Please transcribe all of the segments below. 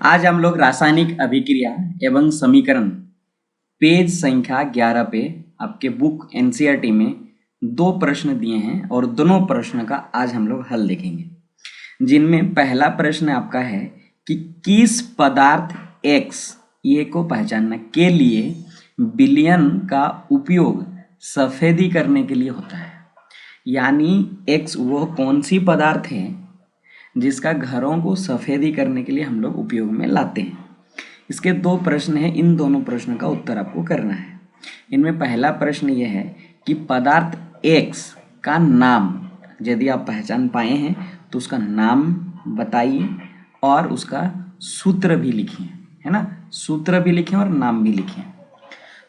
आज हम लोग रासायनिक अभिक्रिया एवं समीकरण पेज संख्या 11 पे आपके बुक एनसीईआरटी में दो प्रश्न दिए हैं और दोनों प्रश्न का आज हम लोग हल देखेंगे, जिनमें पहला प्रश्न आपका है कि किस पदार्थ X ये को पहचानने के लिए विलयन का उपयोग सफेदी करने के लिए होता है। यानी X वो कौन सी पदार्थ है जिसका घरों को सफेदी करने के लिए हम लोग उपयोग में लाते हैं। इसके दो प्रश्न हैं, इन दोनों प्रश्नों का उत्तर आपको करना है। इनमें पहला प्रश्न ये है कि पदार्थ X का नाम यदि आप पहचान पाए हैं तो उसका नाम बताइए और उसका सूत्र भी लिखिए, है ना। सूत्र भी लिखें और नाम भी लिखें।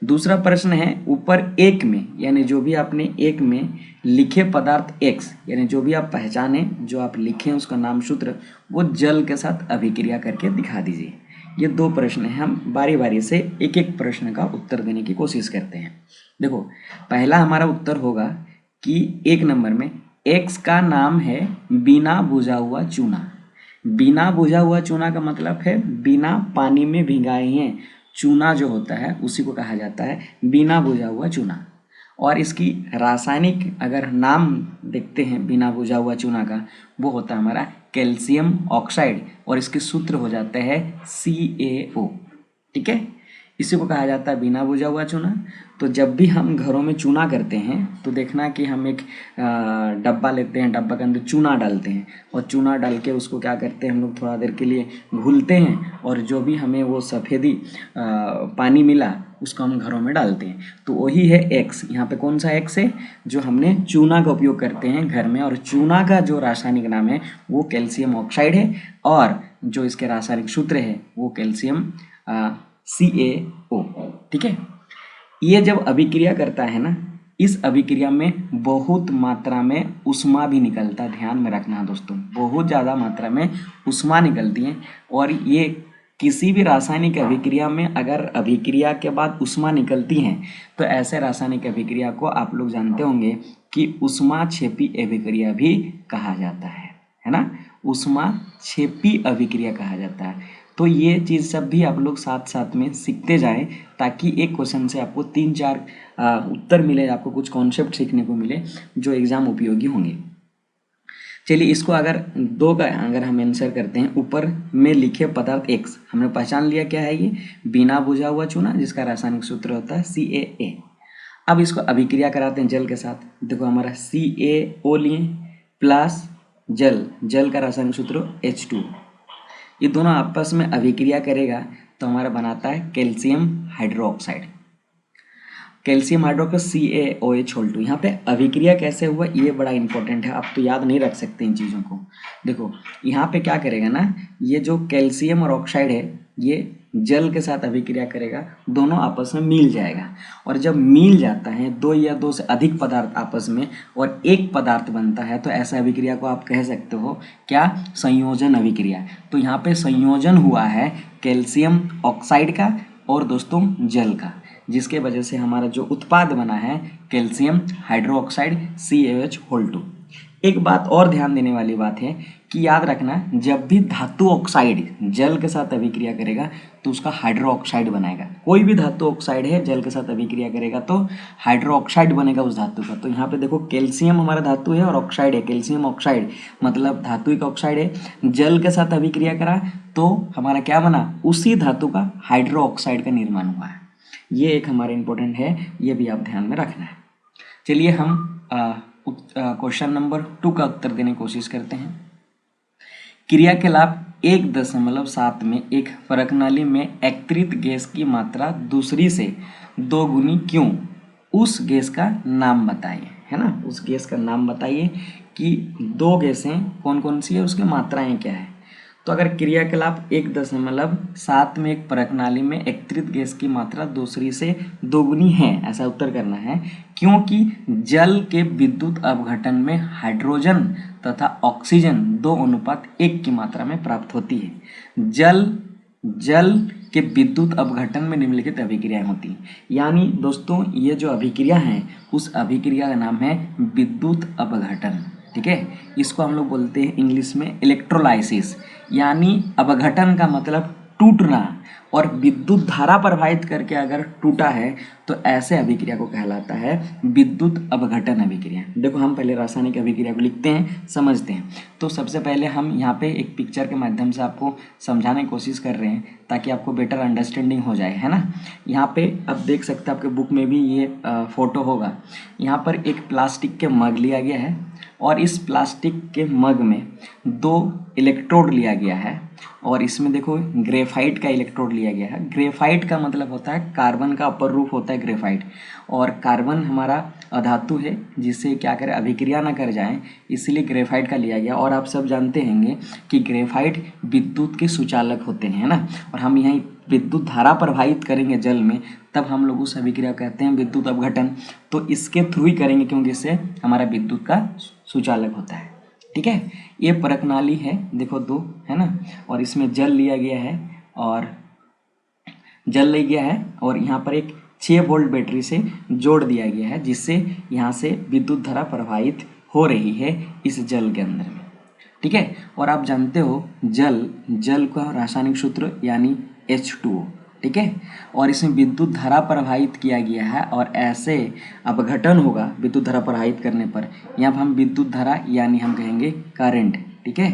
दूसरा प्रश्न है ऊपर एक में, यानी जो भी आपने एक में लिखे पदार्थ X, यानी जो भी आप पहचाने, जो आप लिखें उसका नाम सूत्र, वो जल के साथ अभिक्रिया करके दिखा दीजिए। ये दो प्रश्न हैं, हम बारी बारी से एक एक प्रश्न का उत्तर देने की कोशिश करते हैं। देखो, पहला हमारा उत्तर होगा कि एक नंबर में X का नाम है बिना बुझा हुआ चूना। बिना बुझा हुआ चूना का मतलब है बिना पानी में भिगाए हैं चूना जो होता है उसी को कहा जाता है बिना बुझा हुआ चूना। और इसकी रासायनिक अगर नाम देखते हैं बिना बुझा हुआ चूना का, वो होता है हमारा कैल्शियम ऑक्साइड और इसके सूत्र हो जाते हैं CaO। ठीक है, इसी को कहा जाता है बिना बुझा हुआ चूना। तो जब भी हम घरों में चूना करते हैं तो देखना कि हम एक डब्बा लेते हैं, डब्बा के अंदर चूना डालते हैं और चूना डाल के उसको क्या करते हैं हम लोग थोड़ा देर के लिए घुलते हैं और जो भी हमें वो सफ़ेदी पानी मिला उसको हम घरों में डालते हैं। तो वही है X। यहाँ पे कौन सा X है? जो हमने चूना का उपयोग करते हैं घर में, और चूना का जो रासायनिक नाम है वो कैल्शियम ऑक्साइड है और जो इसके रासायनिक सूत्र है वो कैल्शियम CaO। ठीक है, ये जब अभिक्रिया करता है ना, इस अभिक्रिया में बहुत मात्रा में उष्मा भी निकलता है। ध्यान में रखना दोस्तों, बहुत ज़्यादा मात्रा में उष्मा निकलती है। और ये किसी भी रासायनिक अभिक्रिया में अगर अभिक्रिया के बाद उष्मा निकलती हैं तो ऐसे रासायनिक अभिक्रिया को आप लोग जानते होंगे कि उष्माक्षेपी अभिक्रिया भी कहा जाता है ना। उष्माक्षेपी अभिक्रिया कहा जाता है। तो ये चीज़ सब भी आप लोग साथ साथ में सीखते जाएं ताकि एक क्वेश्चन से आपको 3-4 उत्तर मिले, आपको कुछ कॉन्सेप्ट सीखने को मिले जो एग्जाम उपयोगी होंगे। चलिए, इसको अगर दो का अगर हम आंसर करते हैं, ऊपर में लिखे पदार्थ X हमने पहचान लिया क्या है, ये बिना बुझा हुआ चूना जिसका रासायनिक सूत्र होता है CaA। अब इसको अभिक्रिया कराते हैं जल के साथ। देखो, हमारा CaO लिए प्लस जल का रासायनिक सूत्र H2, ये दोनों आपस में अभिक्रिया करेगा तो हमारा बनाता है calcium hydroxide. Calcium hydroxide CaOH2। यहाँ पे अभिक्रिया कैसे हुआ ये बड़ा इंपॉर्टेंट है, आप तो याद नहीं रख सकते इन चीज़ों को। देखो, यहाँ पे क्या करेगा ना, ये जो कैल्शियम और ऑक्साइड है ये जल के साथ अभिक्रिया करेगा, दोनों आपस में मिल जाएगा। और जब मिल जाता है दो या दो से अधिक पदार्थ आपस में और एक पदार्थ बनता है तो ऐसा अभिक्रिया को आप कह सकते हो क्या, संयोजन अभिक्रिया। तो यहाँ पे संयोजन हुआ है कैल्शियम ऑक्साइड का और दोस्तों जल का, जिसके वजह से हमारा जो उत्पाद बना है कैल्शियम हाइड्रोक्साइड CaOH2। एक बात और ध्यान देने वाली बात है कि याद रखना, जब भी धातु ऑक्साइड जल के साथ अभिक्रिया करेगा तो उसका हाइड्रो ऑक्साइड बनाएगा। कोई भी धातु ऑक्साइड है जल के साथ अभिक्रिया करेगा तो हाइड्रो ऑक्साइड बनेगा उस धातु का। तो यहाँ पे देखो, कैल्शियम हमारा धातु है और ऑक्साइड है, कैल्शियम ऑक्साइड मतलब धातु का ऑक्साइड है, जल के साथ अभिक्रिया करा तो हमारा क्या बना, उसी धातु का हाइड्रो ऑक्साइड का निर्माण हुआ है। ये एक हमारा इंपॉर्टेंट है, ये भी आप ध्यान में रखना है। चलिए हम क्वेश्चन नंबर 2 का उत्तर देने की कोशिश करते हैं। क्रियाकलाप 1.7 में एक प्रणाली में एकत्रित गैस की मात्रा दूसरी से 2 गुनी क्यों, उस गैस का नाम बताइए, है ना। उस गैस का नाम बताइए कि दो गैसें कौन कौन सी है, उसकी मात्राएं क्या है। तो अगर क्रियाकलाप 1.7 में एक प्रणाली में एकत्रित गैस की मात्रा दूसरी से 2 गुनी है, ऐसा उत्तर करना है, क्योंकि जल के विद्युत अपघटन में हाइड्रोजन तथा ऑक्सीजन 2:1 की मात्रा में प्राप्त होती है। जल के विद्युत अपघटन में निम्नलिखित अभिक्रियाएं होती हैं। यानी दोस्तों, ये जो अभिक्रिया है उस अभिक्रिया का नाम है विद्युत अपघटन। ठीक है, इसको हम लोग बोलते हैं इंग्लिश में इलेक्ट्रोलाइसिस। यानी अपघटन का मतलब टूटना और विद्युत धारा प्रवाहित करके अगर टूटा है तो ऐसे अभिक्रिया को कहलाता है विद्युत अपघटन अभिक्रिया। देखो हम पहले रासायनिक अभिक्रिया को लिखते हैं, समझते हैं। तो सबसे पहले हम यहाँ पे एक पिक्चर के माध्यम से आपको समझाने की कोशिश कर रहे हैं ताकि आपको बेटर अंडरस्टैंडिंग हो जाए, है ना। यहाँ पे अब देख सकते हैं आपके बुक में भी ये फोटो होगा। यहाँ पर एक प्लास्टिक के मग लिया गया है और इस प्लास्टिक के मग में 2 इलेक्ट्रोड लिया गया है और इसमें देखो ग्रेफाइट का इलेक्ट्रोड लिया गया है। ग्रेफाइट का मतलब होता है कार्बन का अपर रूप होता है ग्रेफाइट, और कार्बन हमारा अधातु है जिससे क्या करे अभिक्रिया ना कर जाए, इसलिए ग्रेफाइट का लिया गया। और आप सब जानते होंगे कि ग्रेफाइट विद्युत के सुचालक होते हैं, है ना। और हम यहाँ विद्युत धारा प्रवाहित करेंगे जल में, तब हम लोग उस अभिक्रिया कहते हैं विद्युत अपघटन। तो इसके थ्रू ही करेंगे क्योंकि इससे हमारा विद्युत का सुचालक होता है, ठीक है। ये प्रणाली है, देखो 2 है ना, और इसमें जल लिया गया है और यहाँ पर एक 6 वोल्ट बैटरी से जोड़ दिया गया है जिससे यहाँ से विद्युत धारा प्रवाहित हो रही है इस जल के अंदर में, ठीक है। और आप जानते हो जल का रासायनिक सूत्र यानी H2O, ठीक है। और इसमें विद्युत धारा प्रवाहित किया गया है और ऐसे अपघटन होगा विद्युत धारा प्रवाहित करने पर। यहाँ पर हम विद्युत धारा यानी हम कहेंगे करंट, ठीक है,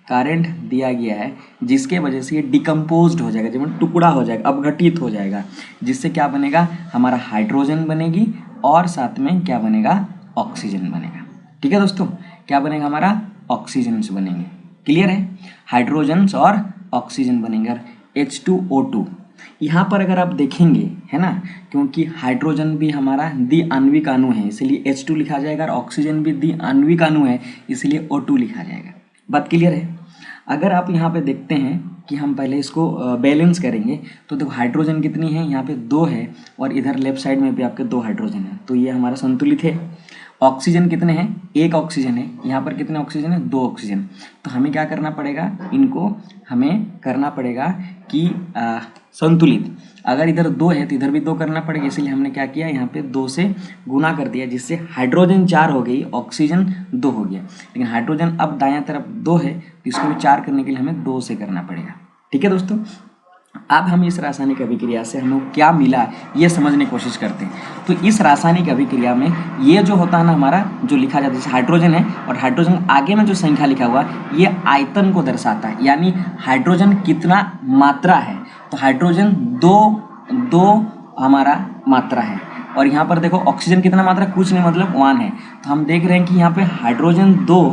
करंट दिया गया है जिसके वजह से ये डिकम्पोज्ड हो जाएगा, जब टुकड़ा हो जाएगा, अपघटित हो जाएगा, जिससे क्या बनेगा हमारा हाइड्रोजन बनेगी और साथ में क्या बनेगा ऑक्सीजन बनेगा, ठीक है दोस्तों। क्या बनेगा हमारा ऑक्सीजन बनेंगे, क्लियर है। हाइड्रोजन और ऑक्सीजन बनेंगे और H2O2। यहाँ पर अगर आप देखेंगे, है ना, क्योंकि हाइड्रोजन भी हमारा द्विआण्विक अणु है इसलिए H2 लिखा जाएगा और ऑक्सीजन भी द्विआण्विक अणु है इसलिए O2 लिखा जाएगा। बात क्लियर है। अगर आप यहाँ पे देखते हैं कि हम पहले इसको बैलेंस करेंगे तो देखो हाइड्रोजन कितनी है, यहाँ पे 2 है और इधर लेफ्ट साइड में भी आपके 2 हाइड्रोजन है, तो ये हमारा संतुलित है। ऑक्सीजन कितने हैं, 1 ऑक्सीजन है, यहाँ पर कितने ऑक्सीजन है, 2 ऑक्सीजन। तो हमें क्या करना पड़ेगा, इनको हमें करना पड़ेगा कि संतुलित। अगर इधर 2 है तो इधर भी 2 करना पड़ेगा, इसलिए हमने क्या किया यहाँ पे 2 से गुना कर दिया जिससे हाइड्रोजन 4 हो गई, ऑक्सीजन 2 हो गया। लेकिन हाइड्रोजन अब दायां तरफ 2 है तो इसको भी 4 करने के लिए हमें 2 से करना पड़ेगा, ठीक है दोस्तों। अब हम इस रासायनिक अभिक्रिया से हमें क्या मिला ये समझने की कोशिश करते हैं। तो इस रासायनिक अभिक्रिया में ये जो होता है ना हमारा जो लिखा जाता है, जैसे हाइड्रोजन है और हाइड्रोजन आगे में जो संख्या लिखा हुआ ये आयतन को दर्शाता है, यानी हाइड्रोजन कितना मात्रा है। तो हाइड्रोजन 2 हमारा मात्रा है और यहाँ पर देखो ऑक्सीजन कितना मात्रा, कुछ नहीं मतलब 1 है। तो हम देख रहे हैं कि यहाँ पे हाइड्रोजन 2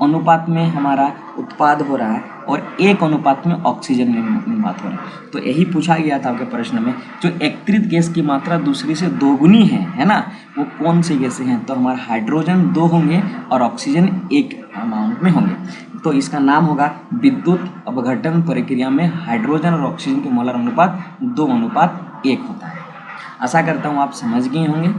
अनुपात में हमारा उत्पाद हो रहा है और 1 अनुपात में ऑक्सीजन में अनुपात हो रहा है। तो यही पूछा गया था आपके प्रश्न में, जो एकत्रित गैस की मात्रा दूसरी से दोगुनी है ना, वो कौन सी गैसें हैं। तो हमारा हाइड्रोजन 2 होंगे और ऑक्सीजन 1 अमाउंट में होंगे। तो इसका नाम होगा विद्युत अपघटन प्रक्रिया में हाइड्रोजन और ऑक्सीजन के मोलर अनुपात 2:1 होता है। आशा करता हूँ आप समझ गए होंगे।